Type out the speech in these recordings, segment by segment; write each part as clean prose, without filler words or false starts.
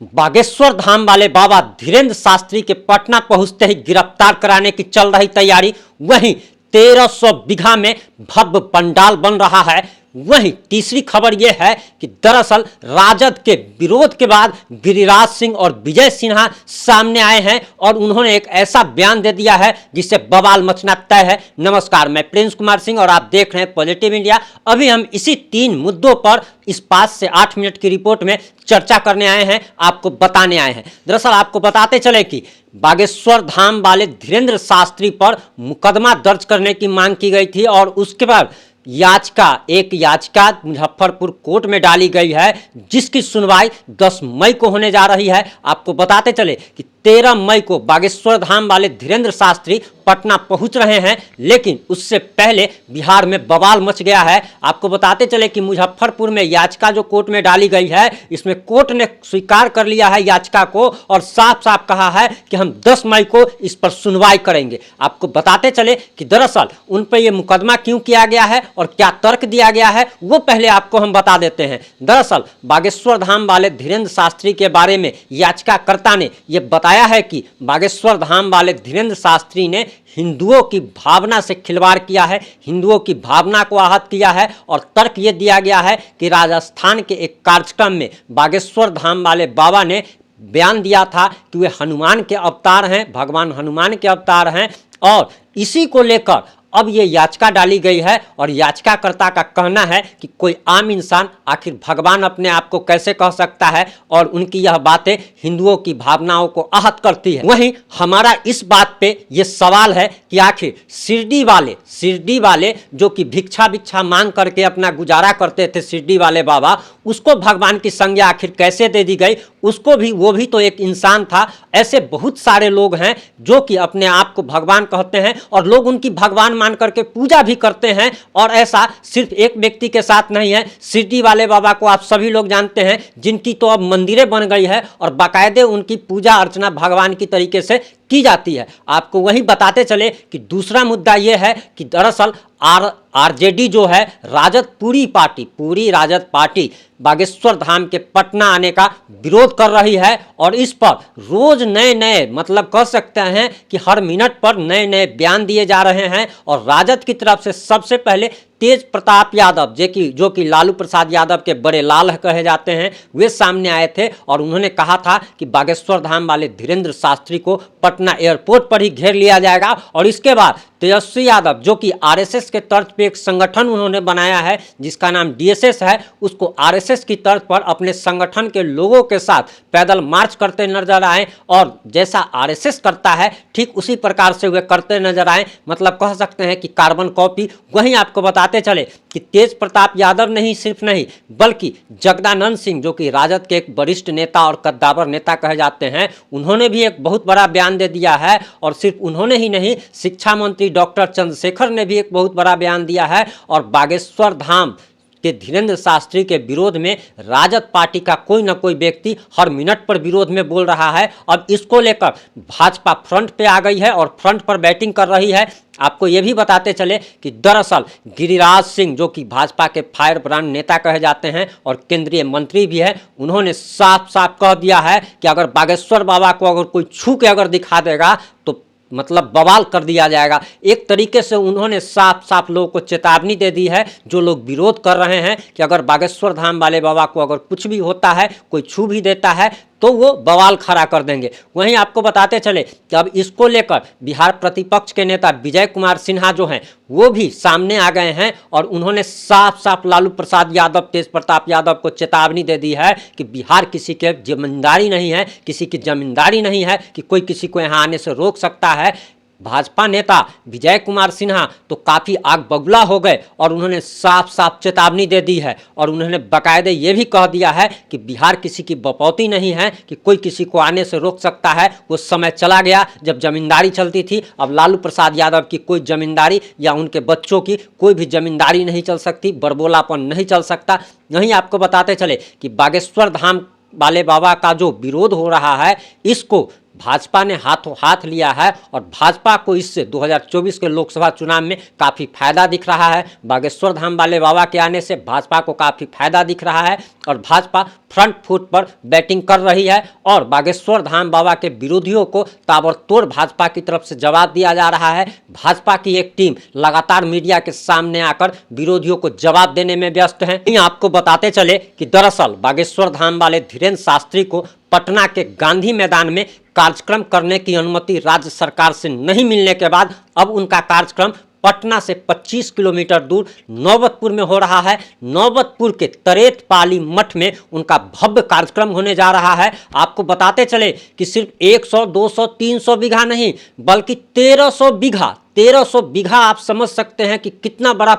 बागेश्वर धाम वाले बाबा धीरेन्द्र शास्त्री के पटना पहुंचते ही गिरफ्तार कराने की चल रही तैयारी। वहीं 1300 बीघा में भव्य पंडाल बन रहा है। वहीं तीसरी खबर यह है कि दरअसल राजद के विरोध के बाद गिरिराज सिंह और विजय सिन्हा सामने आए हैं और उन्होंने एक ऐसा बयान दे दिया है जिससे बवाल मचना तय है। नमस्कार, मैं प्रिंस कुमार सिंह और आप देख रहे हैं पॉजिटिव इंडिया। अभी हम इसी 3 मुद्दों पर इस 5 से 8 मिनट की रिपोर्ट में चर्चा करने आए हैं, आपको बताने आए हैं। दरअसल आपको बताते चले कि बागेश्वर धाम वाले धीरेन्द्र शास्त्री पर मुकदमा दर्ज करने की मांग की गई थी और उसके बाद एक याचिका मुजफ्फरपुर कोर्ट में डाली गई है जिसकी सुनवाई 10 मई को होने जा रही है। आपको बताते चले कि 13 मई को बागेश्वर धाम वाले धीरेन्द्र शास्त्री पटना पहुंच रहे हैं, लेकिन उससे पहले बिहार में बवाल मच गया है। आपको बताते चले कि मुजफ्फरपुर में याचिका जो कोर्ट में डाली गई है, इसमें कोर्ट ने स्वीकार कर लिया है याचिका को और साफ साफ कहा है कि हम 10 मई को इस पर सुनवाई करेंगे। आपको बताते चले कि दरअसल उन पर यह मुकदमा क्यों किया गया है और क्या तर्क दिया गया है वो पहले आपको हम बता देते हैं। दरअसल बागेश्वर धाम वाले धीरेन्द्र शास्त्री के बारे में याचिकाकर्ता ने यह बताया है कि बागेश्वर धाम वाले धीरेन्द्र शास्त्री ने हिंदुओं की भावना से खिलवाड़ किया है, हिंदुओं की भावना को आहत किया है और तर्क ये दिया गया है कि राजस्थान के एक कार्यक्रम में बागेश्वर धाम वाले बाबा ने बयान दिया था कि वे हनुमान के अवतार हैं, भगवान हनुमान के अवतार हैं और इसी को लेकर अब ये याचिका डाली गई है और याचिकाकर्ता का कहना है कि कोई आम इंसान आखिर भगवान अपने आप को कैसे कह सकता है और उनकी यह बातें हिंदुओं की भावनाओं को आहत करती है। वहीं हमारा इस बात पे ये सवाल है कि आखिर शिरडी वाले जो कि भिक्षा मांग करके अपना गुजारा करते थे, शिरडी वाले बाबा, उसको भगवान की संज्ञा आखिर कैसे दे दी गई? वो भी तो एक इंसान था। ऐसे बहुत सारे लोग हैं जो कि अपने आप को भगवान कहते हैं और लोग उनकी भगवान मान करके पूजा भी करते हैं और ऐसा सिर्फ एक व्यक्ति के साथ नहीं है। शिरडी वाले बाबा को आप सभी लोग जानते हैं, जिनकी तो अब मंदिरें बन गई है और बाकायदे उनकी पूजा अर्चना भगवान की तरीके से की जाती है। आपको वही बताते चले कि दूसरा मुद्दा यह है कि दरअसल आरजेडी जो है, पूरी राजद पार्टी बागेश्वर धाम के पटना आने का विरोध कर रही है और इस पर रोज नए मतलब कह सकते हैं कि हर मिनट पर नए बयान दिए जा रहे हैं। और राजद की तरफ से सबसे पहले तेज प्रताप यादव जो कि लालू प्रसाद यादव के बड़े लाल कहे जाते हैं, वे सामने आए थे और उन्होंने कहा था कि बागेश्वर धाम वाले धीरेन्द्र शास्त्री को पटना एयरपोर्ट पर ही घेर लिया जाएगा। और इसके बाद तेजस्वी यादव जो कि आरएसएस के तर्ज पे एक संगठन उन्होंने बनाया है जिसका नाम डीएसएस है, उसको आरएसएस की तर्ज पर अपने संगठन के लोगों के साथ पैदल मार्च करते नजर आए और जैसा आरएसएस करता है ठीक उसी प्रकार से वे करते नजर आए, मतलब कह सकते हैं कि कार्बन कॉपी। वहीं आपको बताते चले कि तेज प्रताप यादव सिर्फ नहीं बल्कि जगदानंद सिंह जो कि राजद के एक वरिष्ठ नेता और कद्दावर नेता कहे जाते हैं, उन्होंने भी एक बहुत बड़ा बयान दे दिया है। और सिर्फ उन्होंने ही नहीं, शिक्षा मंत्री डॉक्टर चंद्रशेखर ने भी एक बहुत बड़ा बयान दिया है और बागेश्वर धाम के धीरेन्द्र शास्त्री के विरोध में राजद पार्टी का कोई ना कोई व्यक्ति हर मिनट पर विरोध में बोल रहा है। अब इसको लेकर भाजपा फ्रंट पे आ गई है और फ्रंट पर बैटिंग कर रही है। आपको ये भी बताते चले कि दरअसल गिरिराज सिंह जो कि भाजपा के फायर ब्रांड नेता कहे जाते हैं और केंद्रीय मंत्री भी है, उन्होंने साफ साफ कह दिया है कि अगर बागेश्वर बाबा को अगर कोई छू के अगर दिखा देगा तो मतलब बवाल कर दिया जाएगा। एक तरीके से उन्होंने साफ साफ लोगों को चेतावनी दे दी है, जो लोग विरोध कर रहे हैं कि अगर बागेश्वर धाम वाले बाबा को अगर कुछ भी होता है, कोई छू भी देता है तो वो बवाल खड़ा कर देंगे। वहीं आपको बताते चले कि अब इसको लेकर बिहार प्रतिपक्ष के नेता विजय कुमार सिन्हा जो हैं वो भी सामने आ गए हैं और उन्होंने साफ साफ लालू प्रसाद यादव, तेज प्रताप यादव को चेतावनी दे दी है कि बिहार किसी के जमींदारी नहीं है, किसी की जमींदारी नहीं है कि कोई किसी को यहाँ आने से रोक सकता है। भाजपा नेता विजय कुमार सिन्हा तो काफ़ी आग बबूला हो गए और उन्होंने साफ साफ चेतावनी दे दी है और उन्होंने बाकायदे ये भी कह दिया है कि बिहार किसी की बपौती नहीं है कि कोई किसी को आने से रोक सकता है। वो समय चला गया जब जमींदारी चलती थी। अब लालू प्रसाद यादव की कोई जमींदारी या उनके बच्चों की कोई भी जमींदारी नहीं चल सकती, बरबोलापन नहीं चल सकता। यहीं आपको बताते चले कि बागेश्वर धाम वाले बाबा का जो विरोध हो रहा है, इसको भाजपा ने हाथों हाथ लिया है और भाजपा को इससे 2024 के लोकसभा चुनाव में काफ़ी फायदा दिख रहा है। बागेश्वर धाम वाले बाबा के आने से भाजपा को काफ़ी फायदा दिख रहा है और भाजपा फ्रंट फुट पर बैटिंग कर रही है और बागेश्वर धाम बाबा के विरोधियों को ताबड़तोड़ भाजपा की तरफ से जवाब दिया जा रहा है। भाजपा की एक टीम लगातार मीडिया के सामने आकर विरोधियों को जवाब देने में व्यस्त है। आपको बताते चले कि दरअसल बागेश्वर धाम वाले धीरेन्द्र शास्त्री को पटना के गांधी मैदान में कार्यक्रम करने की अनुमति राज्य सरकार से नहीं मिलने के बाद अब उनका कार्यक्रम पटना से 25 किलोमीटर दूर नौबतपुर में हो रहा है। नौबतपुर के तरेत पाली मठ में उनका भव्य कार्यक्रम होने जा रहा है। आपको बताते चले कि सिर्फ 100, 200, 300 बीघा नहीं बल्कि 1300 बीघा आप समझ सकते हैं कि कितना बड़ा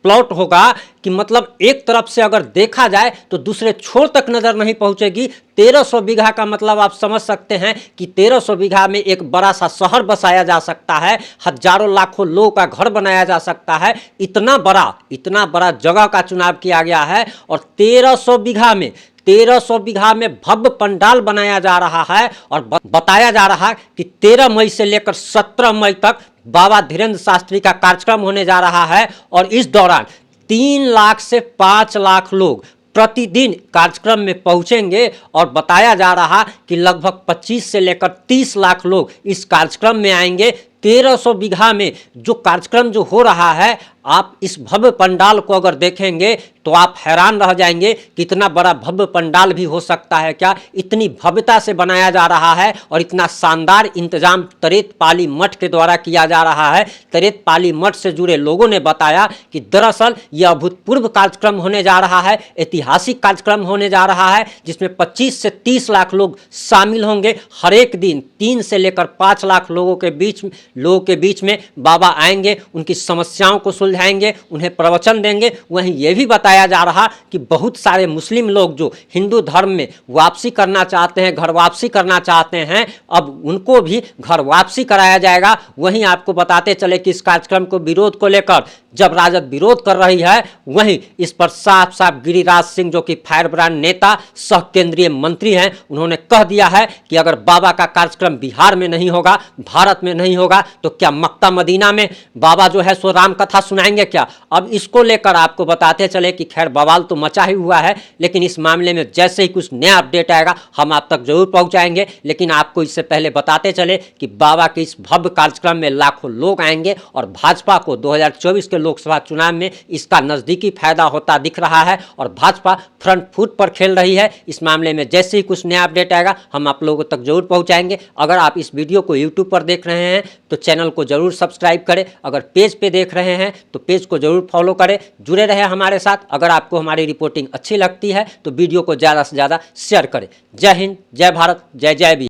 प्लॉट होगा कि मतलब एक तरफ से अगर देखा जाए तो दूसरे छोर तक नजर नहीं पहुंचेगी। 1300 बीघा का मतलब आप समझ सकते हैं कि 1300 बीघा में एक बड़ा सा शहर बसाया जा सकता है, हजारों लाखों लोगों का घर बनाया जा सकता है। इतना बड़ा जगह का चुनाव किया गया है और 1300 बीघा में भव्य पंडाल बनाया जा रहा है और बताया जा रहा है कि 13 मई से लेकर 17 मई तक बाबा धीरेन्द्र शास्त्री का कार्यक्रम होने जा रहा है और इस दौरान 3 लाख से 5 लाख लोग प्रतिदिन कार्यक्रम में पहुंचेंगे और बताया जा रहा कि लगभग 25 से लेकर 30 लाख लोग इस कार्यक्रम में आएंगे। 1300 बीघा में जो कार्यक्रम जो हो रहा है, आप इस भव्य पंडाल को अगर देखेंगे तो आप हैरान रह जाएंगे कि इतना बड़ा भव्य पंडाल भी हो सकता है क्या। इतनी भव्यता से बनाया जा रहा है और इतना शानदार इंतजाम तरेत पाली मठ के द्वारा किया जा रहा है। तरेत पाली मठ से जुड़े लोगों ने बताया कि दरअसल यह अभूतपूर्व कार्यक्रम होने जा रहा है, ऐतिहासिक कार्यक्रम होने जा रहा है जिसमें 25 से 30 लाख लोग शामिल होंगे। हर एक दिन 3 से लेकर 5 लाख लोगों के बीच में बाबा आएंगे, उनकी समस्याओं को सुलझाएंगे, उन्हें प्रवचन देंगे। वहीं यह भी बताया जा रहा कि बहुत सारे मुस्लिम लोग जो हिंदू धर्म में वापसी करना चाहते हैं, घर वापसी करना चाहते हैं, अब उनको भी घर वापसी कराया जाएगा। वहीं आपको बताते चले कि इस कार्यक्रम को विरोध को लेकर जब राजद विरोध कर रही है, वहीं इस पर साफ साफ गिरिराज सिंह जो कि फायर ब्रांड नेता सह केंद्रीय मंत्री हैं, उन्होंने कह दिया है कि अगर बाबा का कार्यक्रम बिहार में नहीं होगा, भारत में नहीं होगा तो क्या मक्का मदीना में बाबा जो है सो राम कथा सुनाएंगे क्या। अब इसको लेकर आपको बताते चले कि खैर बवाल तो मचा ही हुआ है, लेकिन इस मामले में जैसे ही कुछ नया अपडेट आएगा हम आप तक जरूर पहुंचाएंगे। लेकिन आपको इससे पहले बताते चले कि बाबा के इस भव्य कार्यक्रम में लाखों लोग आएंगे और भाजपा को 2024 के लोकसभा चुनाव में इसका नजदीकी फायदा होता दिख रहा है और भाजपा फ्रंट फुट पर खेल रही है। इस मामले में जैसे ही कुछ नया अपडेट आएगा हम आप लोगों तक जरूर पहुंचाएंगे। अगर आप इस वीडियो को यूट्यूब पर देख रहे हैं तो चैनल को जरूर सब्सक्राइब करें, अगर पेज पे देख रहे हैं तो पेज को जरूर फॉलो करें, जुड़े रहे हमारे साथ। अगर आपको हमारी रिपोर्टिंग अच्छी लगती है तो वीडियो को ज़्यादा से ज़्यादा शेयर करें। जय हिंद, जय भारत, जय जय भी।